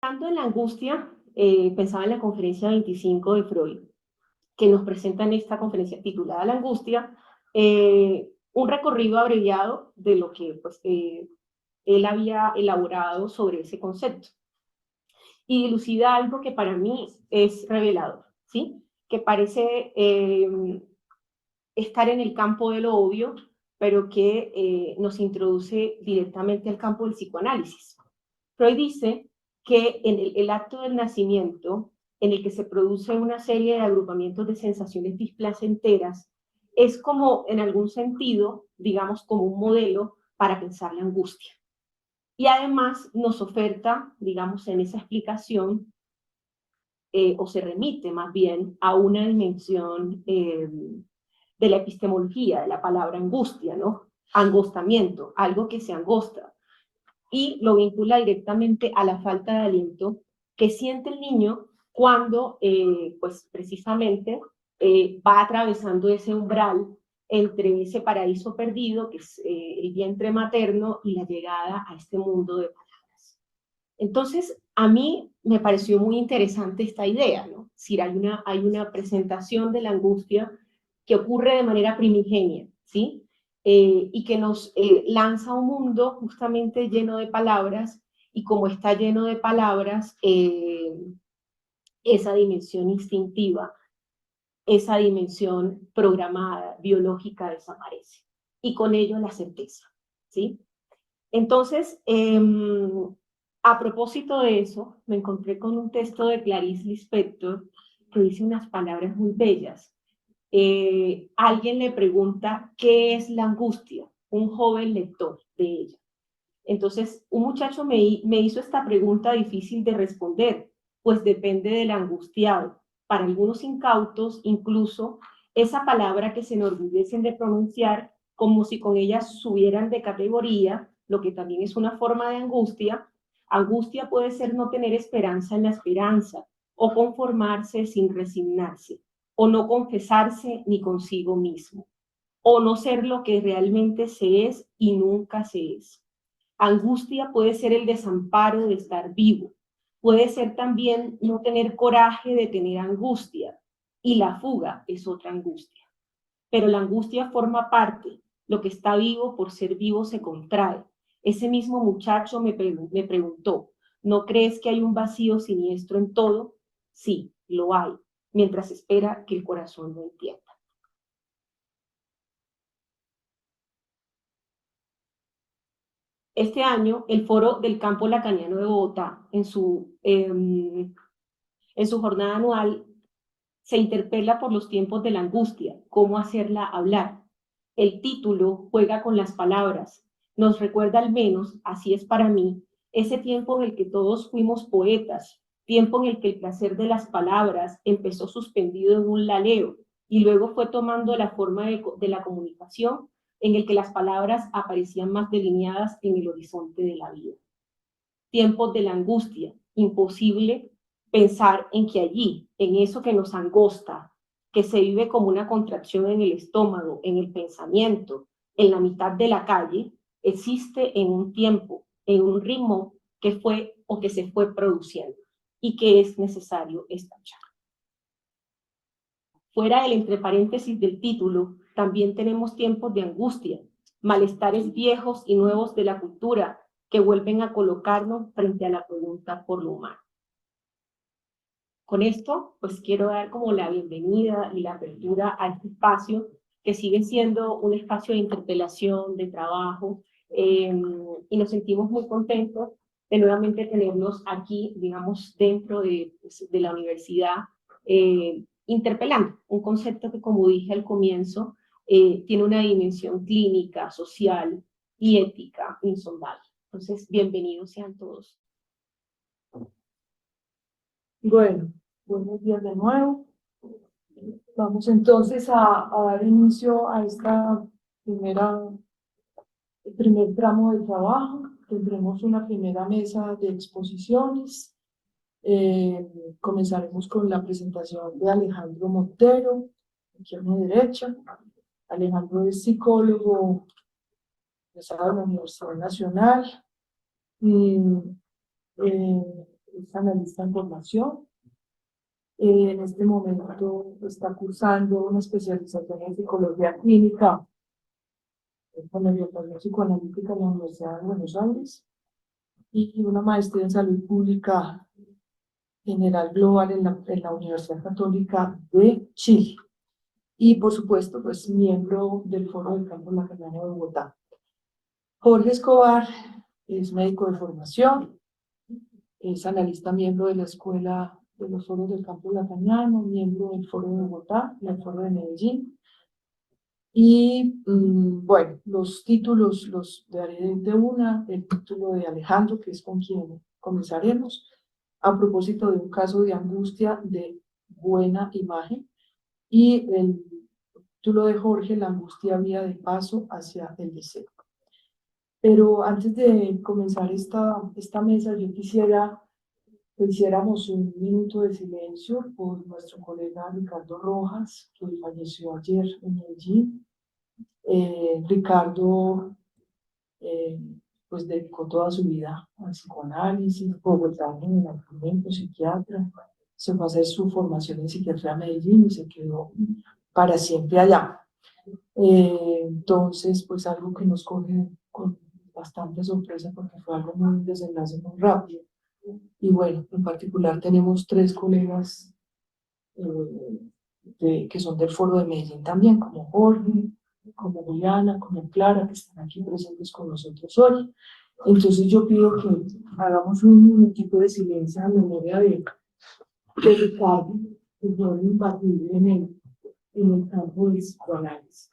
Tanto en la angustia, pensaba en la conferencia 25 de Freud, que nos presenta en esta conferencia titulada La angustia, un recorrido abreviado de lo que él había elaborado sobre ese concepto. Y dilucida algo que para mí es revelador, ¿sí? Que parece estar en el campo de lo obvio, pero que nos introduce directamente al campo del psicoanálisis. Freud dice que en el acto del nacimiento, en el que se produce una serie de agrupamientos de sensaciones displacenteras, es como, en algún sentido, digamos, como un modelo para pensar la angustia. Y además nos oferta, digamos, en esa explicación, o se remite más bien a una dimensión de la epistemología, de la palabra angustia, ¿no? Angostamiento, algo que se angosta, y lo vincula directamente a la falta de aliento que siente el niño cuando, pues precisamente, va atravesando ese umbral entre ese paraíso perdido, que es el vientre materno, y la llegada a este mundo de palabras. Entonces, a mí me pareció muy interesante esta idea, ¿no? Si hay una presentación de la angustia que ocurre de manera primigenia, ¿sí? Y que nos lanza a un mundo justamente lleno de palabras, y como está lleno de palabras, esa dimensión instintiva, esa dimensión programada, biológica, desaparece. Y con ello la certeza, ¿sí? Entonces, a propósito de eso, me encontré con un texto de Clarice Lispector que dice unas palabras muy bellas. Alguien le pregunta qué es la angustia, un joven lector de ella. Entonces, un muchacho me hizo esta pregunta difícil de responder, pues depende del angustiado. Para algunos incautos, incluso esa palabra que se enorgullecen de pronunciar como si con ella subieran de categoría, lo que también es una forma de angustia. Angustia puede ser no tener esperanza en la esperanza, o conformarse sin resignarse, o no confesarse ni consigo mismo, o no ser lo que realmente se es y nunca se es. Angustia puede ser el desamparo de estar vivo, puede ser también no tener coraje de tener angustia, y la fuga es otra angustia. Pero la angustia forma parte, lo que está vivo por ser vivo se contrae. Ese mismo muchacho me preguntó, ¿no crees que hay un vacío siniestro en todo? Sí, lo hay, mientras espera que el corazón lo entienda. Este año, el Foro del Campo Lacaniano de Bogotá, en su jornada anual, se interpela por los tiempos de la angustia, cómo hacerla hablar. El título juega con las palabras, nos recuerda al menos, así es para mí, ese tiempo en el que todos fuimos poetas, tiempo en el que el placer de las palabras empezó suspendido en un laleo y luego fue tomando la forma de la comunicación, en el que las palabras aparecían más delineadas en el horizonte de la vida. Tiempos de la angustia, imposible pensar en que allí, en eso que nos angosta, que se vive como una contracción en el estómago, en el pensamiento, en la mitad de la calle, existe en un tiempo, en un ritmo que fue o que se fue produciendo y que es necesario escuchar. Fuera del entre paréntesis del título, también tenemos tiempos de angustia, malestares viejos y nuevos de la cultura que vuelven a colocarnos frente a la pregunta por lo humano. Con esto, pues quiero dar como la bienvenida y la apertura a este espacio que sigue siendo un espacio de interpelación, de trabajo, y nos sentimos muy contentos de nuevamente tenernos aquí, digamos, dentro de la universidad, interpelando un concepto que, como dije al comienzo, tiene una dimensión clínica, social y ética insondable. Entonces, bienvenidos sean todos. Bueno, buenos días de nuevo. Vamos entonces a dar inicio a el primer tramo de trabajo. Tendremos una primera mesa de exposiciones. Comenzaremos con la presentación de Alejandro Montero, aquí a mi derecha. Alejandro es psicólogo egresado de la Universidad Nacional. Y, es analista en formación. En este momento está cursando una especialización en psicología clínica con orientación psicoanalítica en la Universidad de Buenos Aires y una maestría en salud pública general global en la Universidad Católica de Chile. Y por supuesto, pues miembro del Foro del Campo Lacaniano de Bogotá. Jorge Escobar es médico de formación, es analista miembro de la Escuela de los Foros del Campo Lacaniano, miembro del Foro de Bogotá y el Foro de Medellín. Y bueno, los títulos los daré de una, el título de Alejandro, que es con quien comenzaremos, a propósito de un caso de angustia de buena imagen, y el título de Jorge, la angustia vía de paso hacia el deseo. Pero antes de comenzar esta mesa, yo quisiera que hiciéramos un minuto de silencio por nuestro colega Ricardo Rojas, que falleció ayer en Medellín. Ricardo pues dedicó toda su vida al psicoanálisis, bogotano en el académico, psiquiatra, se fue a hacer su formación en psiquiatría a Medellín y se quedó para siempre allá. Entonces, pues algo que nos coge con bastante sorpresa porque fue algo muy desenlace muy rápido. Y bueno, en particular tenemos 3 colegas que son del Foro de Medellín también, como Jorge, como Juliana, como Clara, que están aquí presentes con nosotros hoy. Entonces yo pido que hagamos un minutito de silencio en memoria de Ricardo, que fue un imbatible en el campo del psicoanálisis.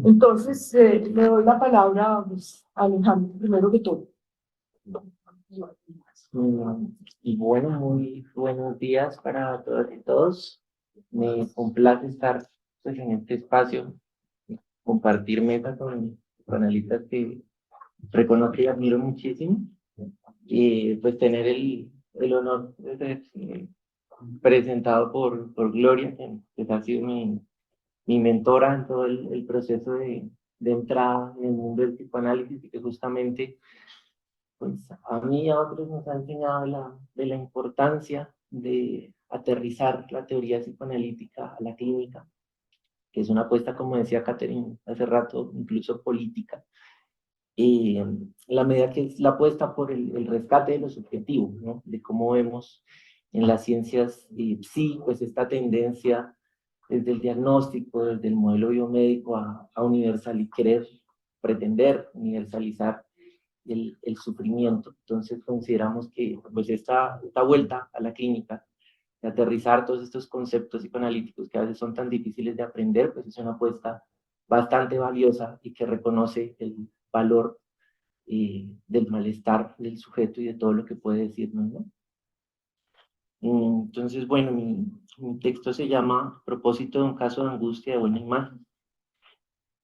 Entonces, le doy la palabra pues, a Alejandro, primero que todo. Y bueno, muy buenos días para todas y todos. Me complace estar pues, en este espacio, compartir mesa con analistas que reconozco y admiro muchísimo. Y pues tener el honor de ser presentado por Gloria, que ha sido mi mentora en todo el proceso de entrada en el mundo del psicoanálisis, y que justamente pues a mí y a otros nos ha enseñado de la importancia de aterrizar la teoría psicoanalítica a la clínica, que es una apuesta, como decía Catherine hace rato, incluso política, y la medida que es la apuesta por el rescate de lo subjetivo, ¿no? De cómo vemos en las ciencias sí, pues esta tendencia desde el diagnóstico, desde el modelo biomédico a universalizar, querer pretender universalizar el sufrimiento. Entonces consideramos que pues esta vuelta a la clínica, de aterrizar todos estos conceptos psicoanalíticos que a veces son tan difíciles de aprender, pues es una apuesta bastante valiosa y que reconoce el valor del malestar del sujeto y de todo lo que puede decirnos, ¿no? Entonces, bueno, mi texto se llama Propósito de un caso de angustia de buena imagen.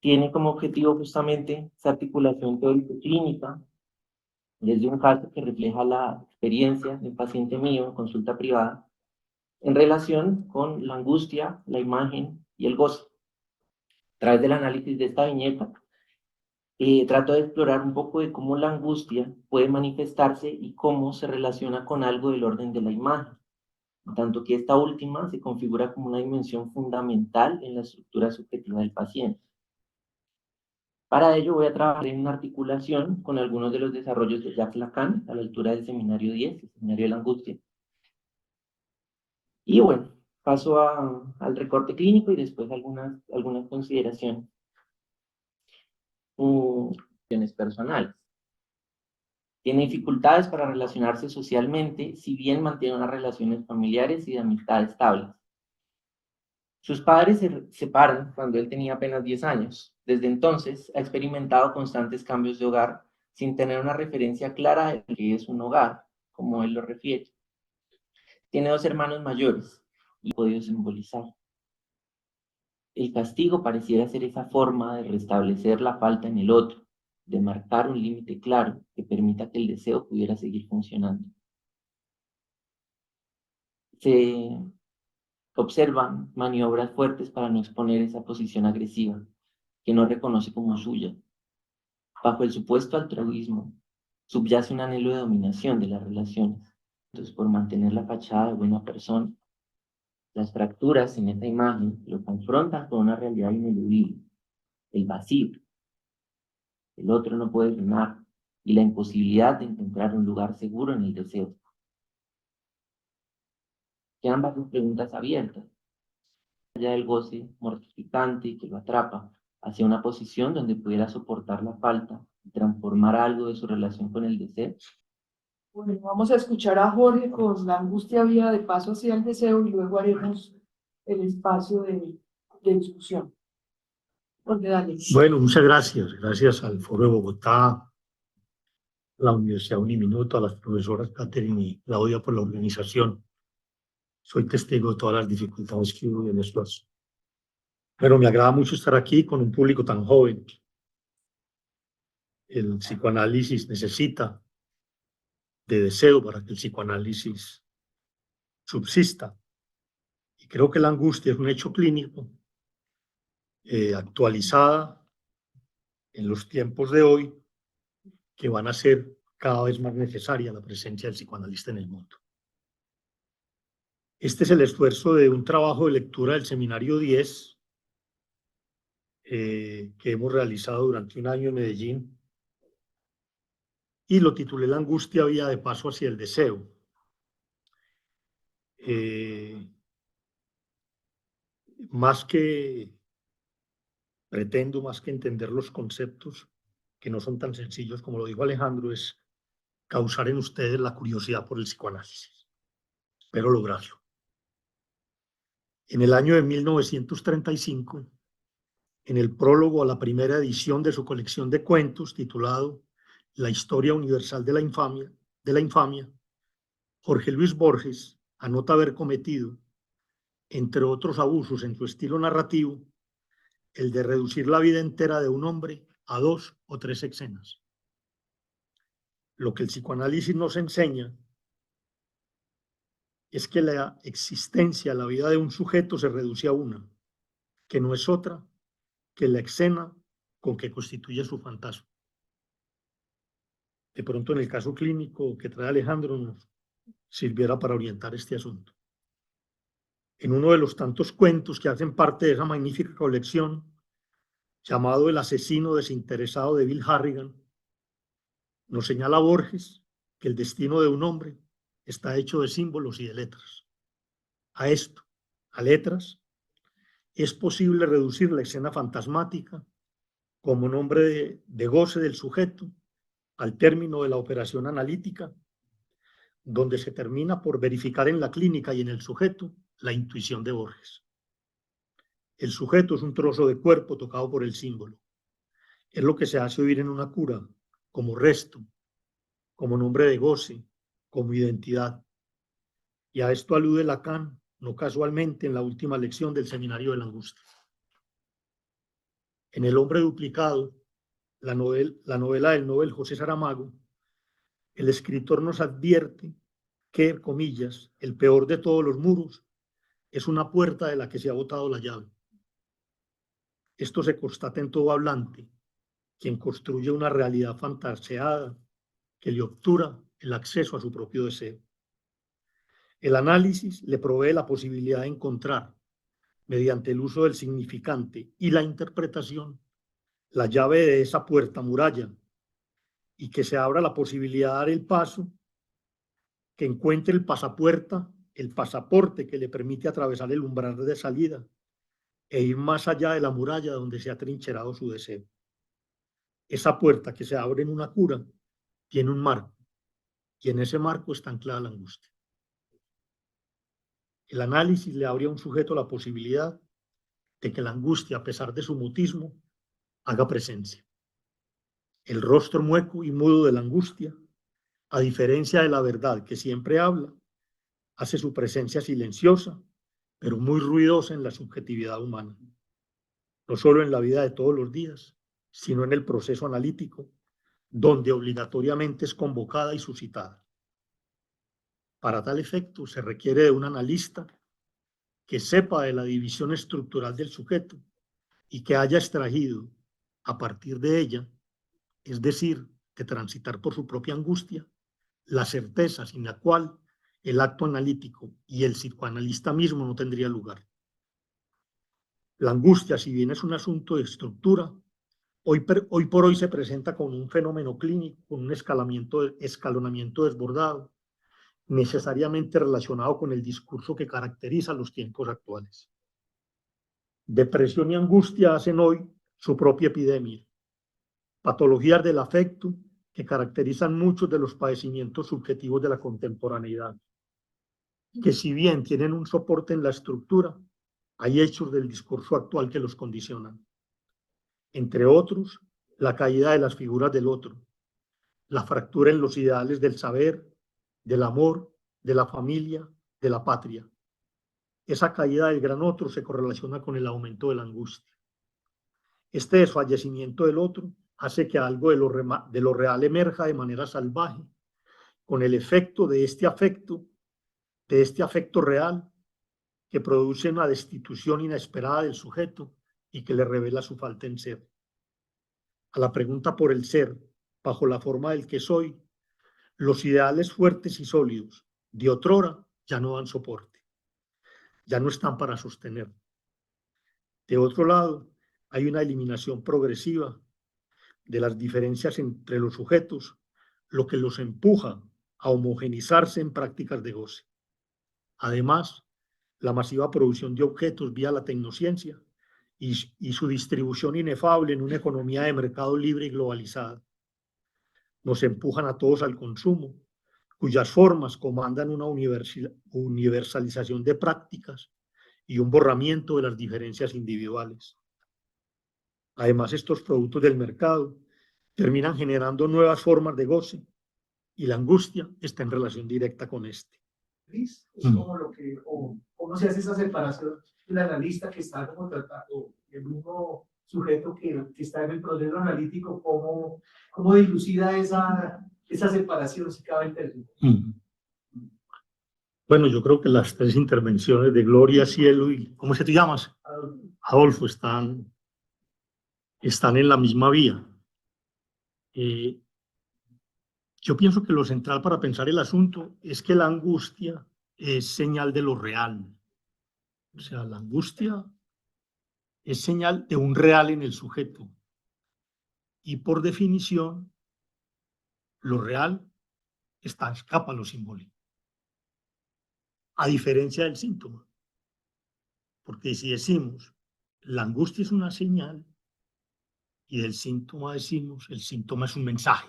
Tiene como objetivo justamente esa articulación teórico-clínica desde un caso que refleja la experiencia de un paciente mío en consulta privada en relación con la angustia, la imagen y el gozo. A través del análisis de esta viñeta, trato de explorar un poco de cómo la angustia puede manifestarse y cómo se relaciona con algo del orden de la imagen, tanto que esta última se configura como una dimensión fundamental en la estructura subjetiva del paciente. Para ello voy a trabajar en una articulación con algunos de los desarrollos de Jacques Lacan a la altura del seminario 10, el seminario de la angustia. Y bueno, paso al recorte clínico y después algunas consideraciones personales. Tiene dificultades para relacionarse socialmente, si bien mantiene unas relaciones familiares y de amistad estables. Sus padres se separan cuando él tenía apenas 10 años. Desde entonces ha experimentado constantes cambios de hogar sin tener una referencia clara de lo que es un hogar, como él lo refiere. Tiene 2 hermanos mayores y podido simbolizar. El castigo pareciera ser esa forma de restablecer la falta en el otro, de marcar un límite claro que permita que el deseo pudiera seguir funcionando. Se observan maniobras fuertes para no exponer esa posición agresiva, que no reconoce como suya. Bajo el supuesto altruismo, subyace un anhelo de dominación de las relaciones. Entonces, por mantener la fachada de buena persona, las fracturas en esta imagen lo confrontan con una realidad ineludible, el vacío. El otro no puede llenar y la imposibilidad de encontrar un lugar seguro en el deseo. Quedan varias preguntas abiertas. Allá del goce mortificante que lo atrapa hacia una posición donde pudiera soportar la falta y transformar algo de su relación con el deseo. Bueno, vamos a escuchar a Jorge con la angustia vía de paso hacia el deseo y luego haremos el espacio de discusión. Jorge, dale. Bueno, muchas gracias. Gracias al Foro de Bogotá, la Universidad Uniminuto, a las profesoras Catherine y Claudia por la organización. Soy testigo de todas las dificultades que hubo y el esfuerzo. Pero me agrada mucho estar aquí con un público tan joven. El psicoanálisis necesita de deseo para que el psicoanálisis subsista. Y creo que la angustia es un hecho clínico actualizada en los tiempos de hoy, que van a ser cada vez más necesaria la presencia del psicoanalista en el mundo. Este es el esfuerzo de un trabajo de lectura del Seminario 10 que hemos realizado durante un año en Medellín y lo titulé La angustia vía de paso hacia el deseo. Pretendo más que entender los conceptos, que no son tan sencillos como lo dijo Alejandro, es causar en ustedes la curiosidad por el psicoanálisis. Espero lograrlo. En el año de 1935, en el prólogo a la primera edición de su colección de cuentos titulado La historia universal de la infamia, Jorge Luis Borges anota haber cometido, entre otros abusos en su estilo narrativo, el de reducir la vida entera de un hombre a 2 o 3 escenas. Lo que el psicoanálisis nos enseña es que la existencia, la vida de un sujeto se reduce a una, que no es otra que la escena con que constituye su fantasma. De pronto, en el caso clínico que trae Alejandro, nos sirviera para orientar este asunto. En uno de los tantos cuentos que hacen parte de esa magnífica colección, llamado El asesino desinteresado de Bill Harrigan, nos señala Borges que el destino de un hombre está hecho de símbolos y de letras. A esto, a letras, es posible reducir la escena fantasmática como nombre de goce del sujeto al término de la operación analítica, donde se termina por verificar en la clínica y en el sujeto la intuición de Borges. El sujeto es un trozo de cuerpo tocado por el símbolo. Es lo que se hace oír en una cura, como resto, como nombre de goce, como identidad. Y a esto alude Lacan, no casualmente, en la última lección del Seminario de la Angustia. En El hombre duplicado, la novela del Nobel José Saramago, el escritor nos advierte que, comillas, el peor de todos los muros es una puerta de la que se ha botado la llave. Esto se constata en todo hablante, quien construye una realidad fantaseada que le obtura el acceso a su propio deseo. El análisis le provee la posibilidad de encontrar, mediante el uso del significante y la interpretación, la llave de esa puerta muralla, y que se abra la posibilidad de dar el paso, que encuentre el pasaporte que le permite atravesar el umbral de salida e ir más allá de la muralla donde se ha trincherado su deseo. Esa puerta que se abre en una cura tiene un marco, y en ese marco está anclada la angustia. El análisis le abre a un sujeto la posibilidad de que la angustia, a pesar de su mutismo, haga presencia. El rostro mueco y mudo de la angustia A diferencia de la verdad que siempre habla, hace su presencia silenciosa, pero muy ruidosa en la subjetividad humana, no solo en la vida de todos los días, sino en el proceso analítico, donde obligatoriamente es convocada y suscitada. Para tal efecto, se requiere de un analista que sepa de la división estructural del sujeto y que haya extraído a partir de ella, es decir, de transitar por su propia angustia, la certeza sin la cual el acto analítico y el psicoanalista mismo no tendría lugar. La angustia, si bien es un asunto de estructura, hoy por hoy se presenta como un fenómeno clínico, con un escalonamiento desbordado, necesariamente relacionado con el discurso que caracteriza los tiempos actuales. Depresión y angustia hacen hoy su propia epidemia, patologías del afecto que caracterizan muchos de los padecimientos subjetivos de la contemporaneidad, que si bien tienen un soporte en la estructura, hay hechos del discurso actual que los condicionan. Entre otros, la caída de las figuras del otro, la fractura en los ideales del saber, del amor, de la familia, de la patria. Esa caída del gran otro se correlaciona con el aumento de la angustia. Este desfallecimiento del otro hace que algo de lo real emerja de manera salvaje, con el efecto de este afecto real que produce una destitución inesperada del sujeto y que le revela su falta en ser. A la pregunta por el ser, bajo la forma del que soy, los ideales fuertes y sólidos de otrora ya no dan soporte, ya no están para sostener. De otro lado, hay una eliminación progresiva de las diferencias entre los sujetos, lo que los empuja a homogenizarse en prácticas de goce. Además, la masiva producción de objetos vía la tecnociencia y su distribución inefable en una economía de mercado libre y globalizada nos empujan a todos al consumo, cuyas formas comandan una universalización de prácticas y un borramiento de las diferencias individuales. Además, estos productos del mercado terminan generando nuevas formas de goce y la angustia está en relación directa con este. Es como lo que, o cómo se hace esa separación del analista que está como tratando, el mismo sujeto que está en el proceso analítico, cómo dilucida esa separación si cabe el término. Bueno, yo creo que las tres intervenciones de Gloria, Cielo y, ¿cómo se te llamas? Adolfo, están en la misma vía. Yo pienso que lo central para pensar el asunto es que la angustia es señal de lo real. O sea, la angustia es señal de un real en el sujeto. Y por definición, lo real escapa a lo simbólico. A diferencia del síntoma. Porque si decimos, la angustia es una señal, y del síntoma decimos, el síntoma es un mensaje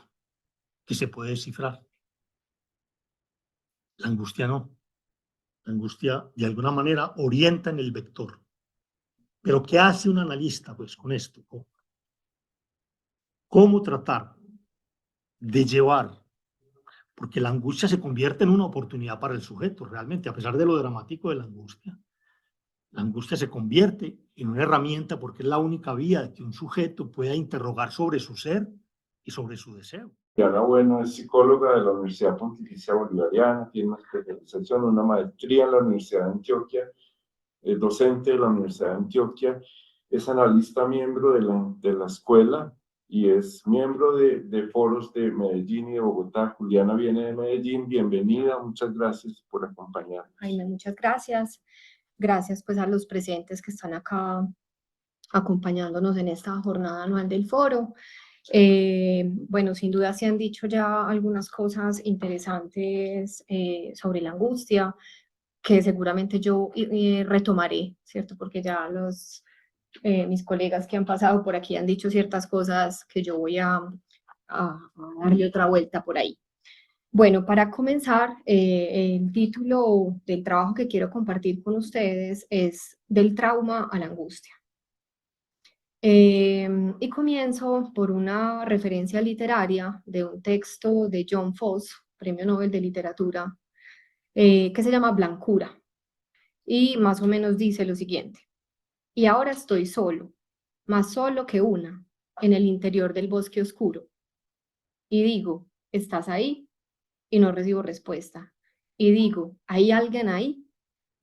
que se puede descifrar. La angustia no. La angustia, de alguna manera, orienta en el vector. Pero ¿qué hace un analista, pues, con esto? ¿Cómo tratar de llevar? Porque la angustia se convierte en una oportunidad para el sujeto, realmente, a pesar de lo dramático de la angustia se convierte en una herramienta porque es la única vía de que un sujeto pueda interrogar sobre su ser y sobre su deseo. Diana Bueno es psicóloga de la Universidad Pontificia Bolivariana, tiene una especialización, una maestría en la Universidad de Antioquia, es docente de la Universidad de Antioquia, es analista miembro de la escuela y es miembro de foros de Medellín y de Bogotá. Juliana viene de Medellín, bienvenida, muchas gracias por acompañarnos. Jaime, muchas gracias. Gracias pues a los presentes que están acá acompañándonos en esta jornada anual del foro. Bueno, sin duda se han dicho ya algunas cosas interesantes sobre la angustia, que seguramente yo retomaré, ¿cierto? Porque ya mis colegas que han pasado por aquí han dicho ciertas cosas que yo voy a darle otra vuelta por ahí. Bueno, para comenzar, el título del trabajo que quiero compartir con ustedes es Del trauma a la angustia. Y comienzo por una referencia literaria de un texto de John Foss, Premio Nobel de Literatura, que se llama Blancura. Y más o menos dice lo siguiente: y ahora estoy solo, más solo que una, en el interior del bosque oscuro. Y digo, ¿estás ahí? Y no recibo respuesta. Y digo, ¿hay alguien ahí?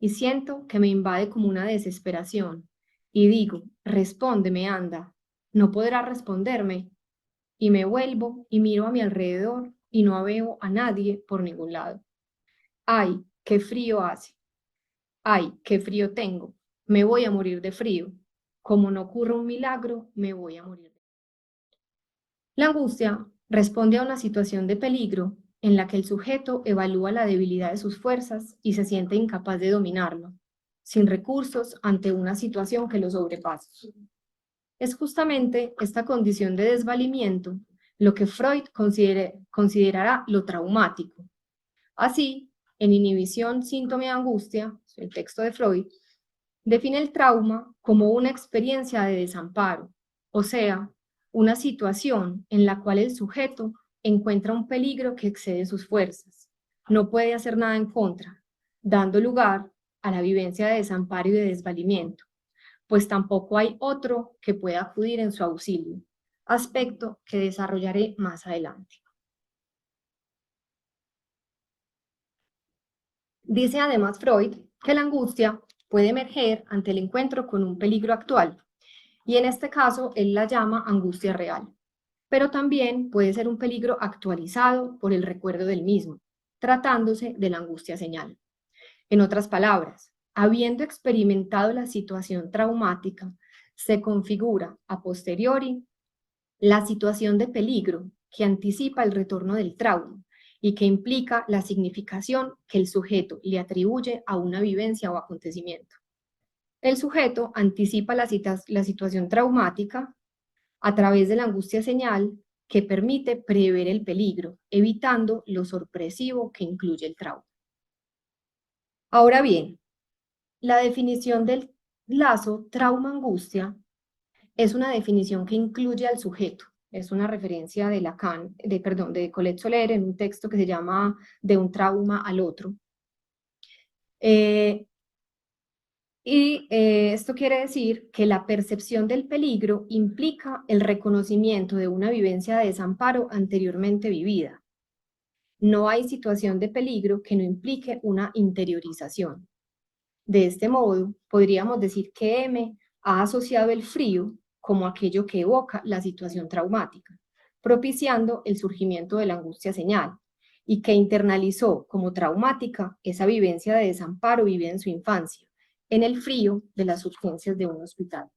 Y siento que me invade como una desesperación. Y digo, respóndeme, anda. ¿No podrá responderme? Y me vuelvo y miro a mi alrededor y no veo a nadie por ningún lado. ¡Ay, qué frío hace! ¡Ay, qué frío tengo! Me voy a morir de frío. Como no ocurra un milagro, me voy a morir. La angustia responde a una situación de peligro en la que el sujeto evalúa la debilidad de sus fuerzas y se siente incapaz de dominarlo, sin recursos ante una situación que lo sobrepasa. Es justamente esta condición de desvalimiento lo que Freud considerará lo traumático. Así, en Inhibición, síntoma y angustia, el texto de Freud, define el trauma como una experiencia de desamparo, o sea, una situación en la cual el sujeto encuentra un peligro que excede sus fuerzas, no puede hacer nada en contra, dando lugar a la vivencia de desamparo y de desvalimiento, pues tampoco hay otro que pueda acudir en su auxilio, aspecto que desarrollaré más adelante. Dice además Freud que la angustia puede emerger ante el encuentro con un peligro actual, y en este caso él la llama angustia real, pero también puede ser un peligro actualizado por el recuerdo del mismo, tratándose de la angustia señal. En otras palabras, habiendo experimentado la situación traumática, se configura a posteriori la situación de peligro que anticipa el retorno del trauma y que implica la significación que el sujeto le atribuye a una vivencia o acontecimiento. El sujeto anticipa la situación traumática a través de la angustia señal que permite prever el peligro, evitando lo sorpresivo que incluye el trauma. Ahora bien, la definición del lazo trauma-angustia es una definición que incluye al sujeto. Es una referencia de Lacan, de Colette Soler en un texto que se llama De un trauma al otro. Esto quiere decir que la percepción del peligro implica el reconocimiento de una vivencia de desamparo anteriormente vivida. No hay situación de peligro que no implique una interiorización. De este modo, podríamos decir que M ha asociado el frío como aquello que evoca la situación traumática, propiciando el surgimiento de la angustia señal, y que internalizó como traumática esa vivencia de desamparo vivida en su infancia, en el frío de las urgencias de un hospital.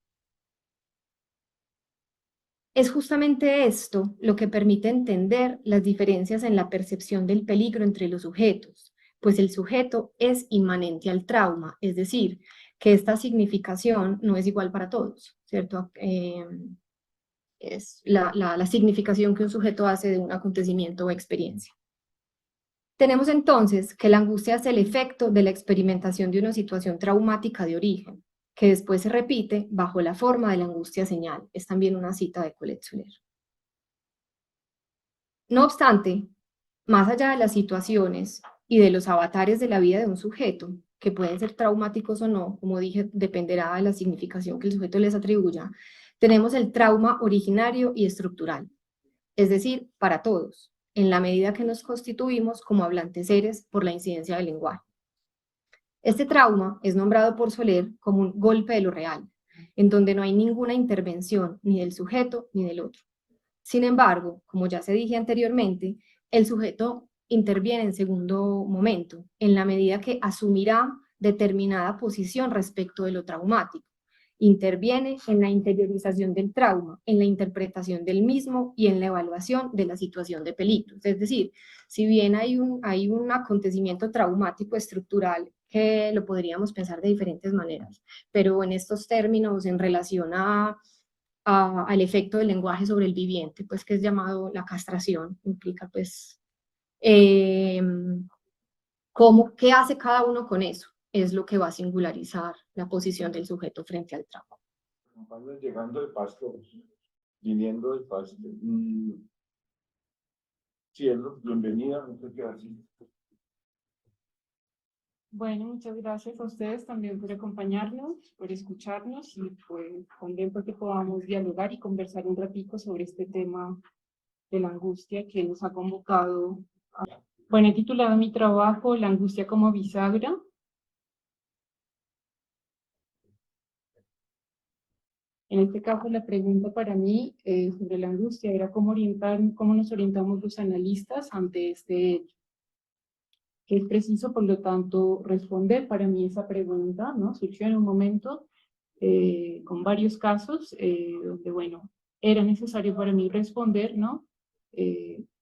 Es justamente esto lo que permite entender las diferencias en la percepción del peligro entre los sujetos, pues el sujeto es inmanente al trauma, es decir, que esta significación no es igual para todos, ¿cierto? Es la significación que un sujeto hace de un acontecimiento o experiencia. Tenemos entonces que la angustia es el efecto de la experimentación de una situación traumática de origen, que después se repite bajo la forma de la angustia señal. Es también una cita de Colette Soler. No obstante, más allá de las situaciones y de los avatares de la vida de un sujeto, que pueden ser traumáticos o no, como dije, dependerá de la significación que el sujeto les atribuya, tenemos el trauma originario y estructural, es decir, para todos, en la medida que nos constituimos como hablantes seres por la incidencia del lenguaje. Este trauma es nombrado por Soler como un golpe de lo real, en donde no hay ninguna intervención ni del sujeto ni del otro. Sin embargo, como ya se dije anteriormente, el sujeto interviene en segundo momento, en la medida que asumirá determinada posición respecto de lo traumático. Interviene en la interiorización del trauma, en la interpretación del mismo y en la evaluación de la situación de peligro. Es decir, si bien hay un acontecimiento traumático estructural que lo podríamos pensar de diferentes maneras, pero en estos términos, en relación al efecto del lenguaje sobre el viviente, pues que es llamado la castración, implica pues qué hace cada uno con eso, es lo que va a singularizar la posición del sujeto frente al trauma. Cuando llegando de Pasto, viniendo de Pasto, Cielo, bienvenida, muchas gracias. Bueno, muchas gracias a ustedes también por acompañarnos, por escucharnos y pues también porque podamos dialogar y conversar un ratico sobre este tema de la angustia que nos ha convocado. Bueno, he titulado mi trabajo La angustia como bisagra. En este caso, la pregunta para mí sobre la angustia era cómo nos orientamos los analistas ante este hecho. Que es preciso, por lo tanto, responder para mí esa pregunta, ¿no? Surgió en un momento con varios casos donde, bueno, era necesario para mí responder, ¿no?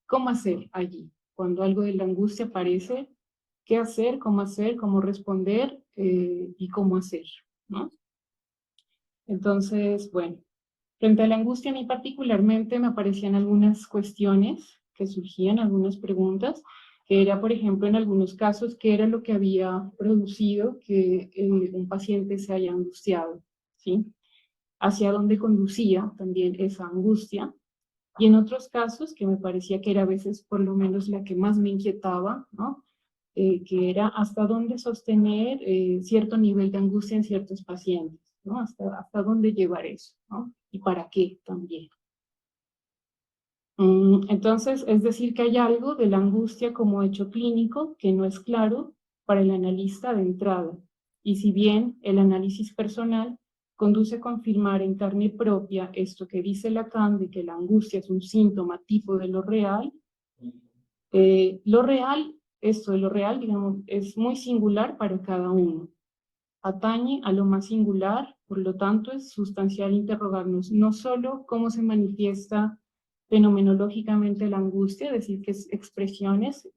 ¿Cómo hacer allí? Cuando algo de la angustia aparece, ¿qué hacer? ¿Cómo responder? Y cómo hacer, ¿no? Entonces, bueno, frente a la angustia a mí particularmente me aparecían algunas cuestiones que surgían, algunas preguntas, que era, por ejemplo, en algunos casos, qué era lo que había producido que un paciente se haya angustiado, ¿sí? Hacia dónde conducía también esa angustia. Y en otros casos, que me parecía que era a veces por lo menos la que más me inquietaba, ¿no? Que era hasta dónde sostener cierto nivel de angustia en ciertos pacientes, ¿no? Hasta dónde llevar eso, ¿no? Y para qué también. Entonces, es decir, que hay algo de la angustia como hecho clínico que no es claro para el analista de entrada. Y si bien el análisis personal conduce a confirmar en carne propia esto que dice Lacan, de que la angustia es un síntoma tipo de lo real, esto de lo real, digamos, es muy singular para cada uno. Atañe a lo más singular, por lo tanto es sustancial interrogarnos no solo cómo se manifiesta fenomenológicamente la angustia, es decir, que es expresiones,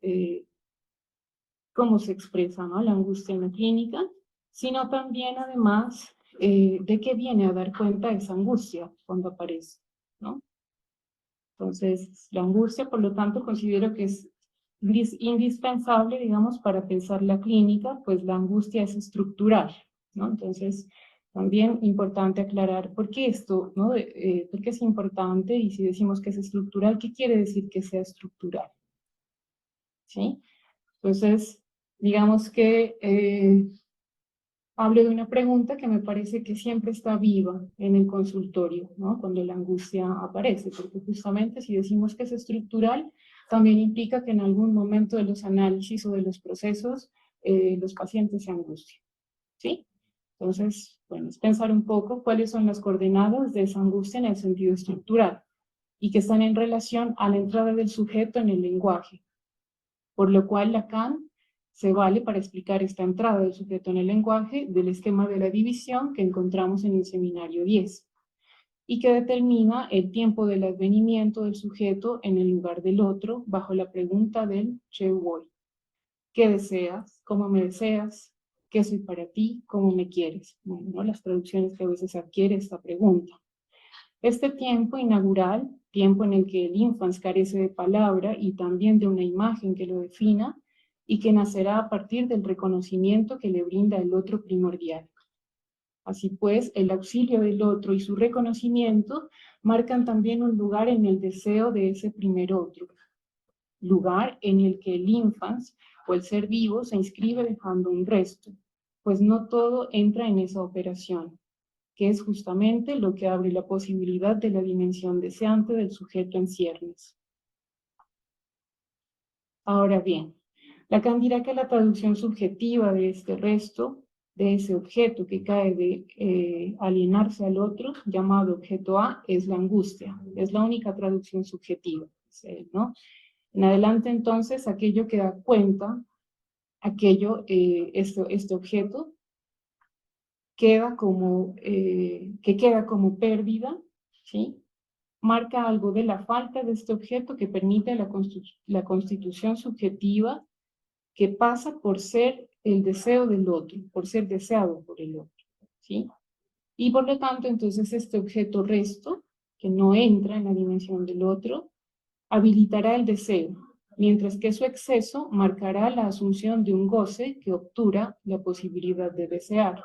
cómo se expresa, ¿no? La angustia en la clínica, sino también además de qué viene a dar cuenta esa angustia cuando aparece, ¿no? Entonces, la angustia, por lo tanto, considero que es indispensable, digamos, para pensar la clínica, pues la angustia es estructural, ¿no? Entonces, también importante aclarar por qué esto, ¿no? ¿Por qué es importante? Y si decimos que es estructural, ¿qué quiere decir que sea estructural? ¿Sí? Entonces, digamos que hablo de una pregunta que me parece que siempre está viva en el consultorio, ¿no? Cuando la angustia aparece, porque justamente si decimos que es estructural, también implica que en algún momento de los análisis o de los procesos los pacientes se angustian, ¿sí? Entonces, bueno, es pensar un poco cuáles son las coordenadas de esa angustia en el sentido estructural y que están en relación a la entrada del sujeto en el lenguaje, por lo cual Lacan se vale para explicar esta entrada del sujeto en el lenguaje del esquema de la división que encontramos en el seminario 10 y que determina el tiempo del advenimiento del sujeto en el lugar del otro bajo la pregunta del "che vuoi". ¿Qué deseas? ¿Cómo me deseas? ¿Qué soy para ti? ¿Cómo me quieres? Bueno, ¿no? Las traducciones que a veces adquiere esta pregunta. Este tiempo inaugural, tiempo en el que el infans carece de palabra y también de una imagen que lo defina, y que nacerá a partir del reconocimiento que le brinda el otro primordial. Así pues, el auxilio del otro y su reconocimiento marcan también un lugar en el deseo de ese primer otro, lugar en el que el infans o el ser vivo se inscribe dejando un resto, pues no todo entra en esa operación, que es justamente lo que abre la posibilidad de la dimensión deseante del sujeto en ciernes. Ahora bien, Lacan dirá que la traducción subjetiva de este resto, de ese objeto que cae de alienarse al otro, llamado objeto A, es la angustia. Es la única traducción subjetiva, ¿no? En adelante, entonces, aquello que da cuenta, este objeto, queda como pérdida, ¿sí? Marca algo de la falta de este objeto que permite la constitución subjetiva que pasa por ser el deseo del otro, por ser deseado por el otro, ¿sí? Y por lo tanto, entonces, este objeto resto, que no entra en la dimensión del otro, habilitará el deseo, mientras que su exceso marcará la asunción de un goce que obtura la posibilidad de desear.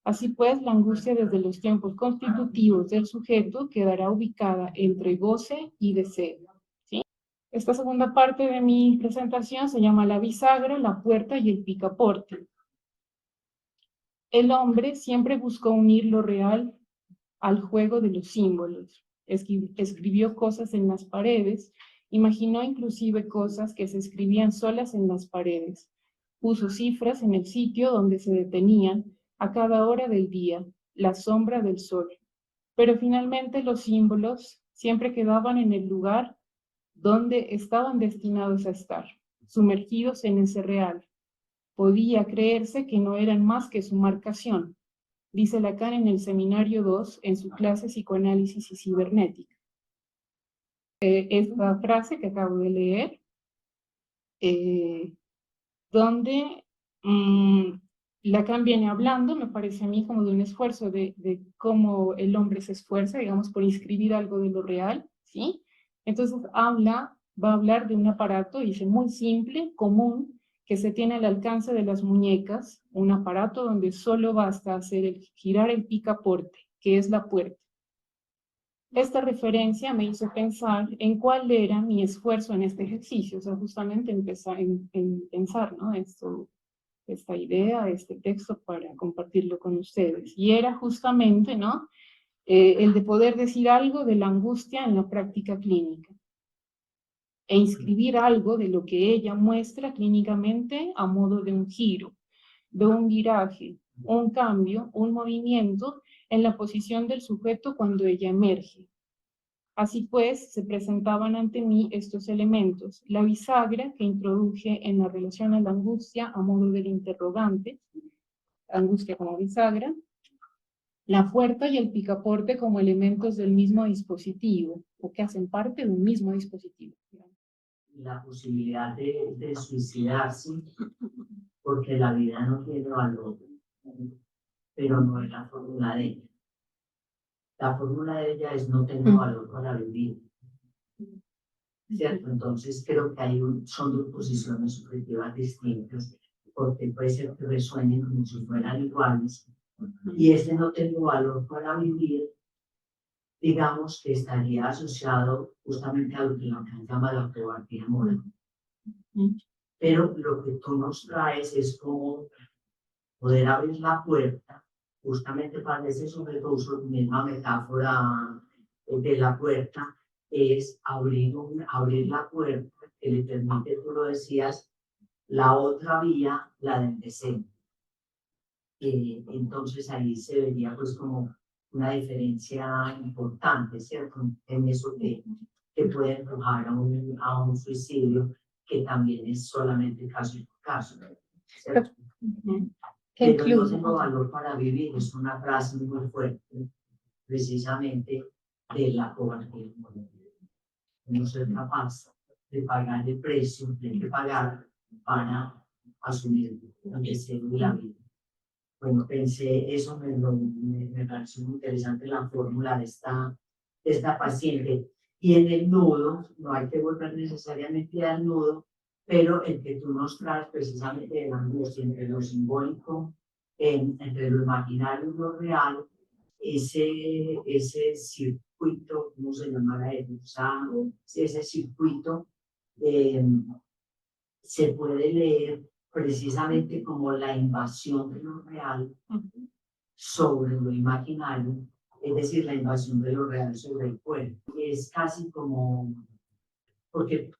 Así pues, la angustia desde los tiempos constitutivos del sujeto quedará ubicada entre goce y deseo, ¿sí? Esta segunda parte de mi presentación se llama la bisagra, la puerta y el picaporte. El hombre siempre buscó unir lo real al juego de los símbolos. Escribió cosas en las paredes, imaginó inclusive cosas que se escribían solas en las paredes. Puso cifras en el sitio donde se detenían a cada hora del día, la sombra del sol. Pero finalmente los símbolos siempre quedaban en el lugar donde estaban destinados a estar, sumergidos en ese real. Podía creerse que no eran más que su marcación, dice Lacan en el seminario 2 en su clase Psicoanálisis y Cibernética. Esta frase que acabo de leer, donde Lacan viene hablando, me parece a mí como de un esfuerzo de cómo el hombre se esfuerza, digamos, por inscribir algo de lo real, ¿sí? Entonces va a hablar de un aparato, dice, muy simple, común, que se tiene al alcance de las muñecas, un aparato donde solo basta girar el picaporte, que es la puerta. Esta referencia me hizo pensar en cuál era mi esfuerzo en este ejercicio, o sea, justamente empezar en pensar, ¿no? Esta idea, este texto para compartirlo con ustedes. Y era justamente, ¿no? El de poder decir algo de la angustia en la práctica clínica e inscribir algo de lo que ella muestra clínicamente a modo de un giro, de un viraje, un cambio, un movimiento en la posición del sujeto cuando ella emerge. Así pues, se presentaban ante mí estos elementos, la bisagra que introduje en la relación a la angustia a modo del interrogante, angustia como bisagra, la puerta y el picaporte como elementos del mismo dispositivo, o que hacen parte de un mismo dispositivo. La posibilidad de suicidarse, porque la vida no tiene valor, pero no es la fórmula de ella. La fórmula de ella es no tengo valor para vivir, ¿cierto? Entonces creo que son dos posiciones subjetivas distintas, porque puede ser que resuenen como si fueran iguales, y este no tengo valor para vivir, digamos que estaría asociado justamente a lo que Lacan llama la cobardía moral. Pero lo que tú nos traes es como poder abrir la puerta, justamente para ese sujeto, uso la misma metáfora de la puerta, es abrir la puerta que le permite, tú lo decías, la otra vía, la del deseo. Entonces ahí se vería pues como una diferencia importante, ¿cierto? En eso que puede empujar a un suicidio, que también es solamente caso por caso, ¿cierto? Pero no tengo valor para vivir, es una frase muy fuerte, precisamente de la cobardía. No ser capaz de pagar el precio que hay que pagar para asumir el deseo de la vida. Bueno, pensé, eso me pareció muy interesante la fórmula de esta paciente. Y en el nudo, no hay que volver necesariamente al nudo, pero el que tú nos traes precisamente de la angustia entre lo simbólico, entre lo imaginario y lo real, ese circuito, ¿cómo se llamará eso? O sea, ese circuito se puede leer precisamente como la invasión de lo real sobre lo imaginario, es decir, la invasión de lo real sobre el cuerpo. Es casi como, porque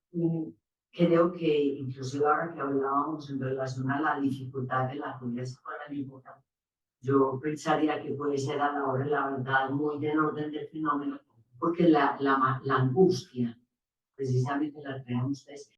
creo que inclusive ahora que hablábamos en relación a la dificultad de la teoría psicoanalítica, yo pensaría que puede ser a la hora de la verdad muy del orden del fenómeno, porque la angustia, precisamente la crean ustedes,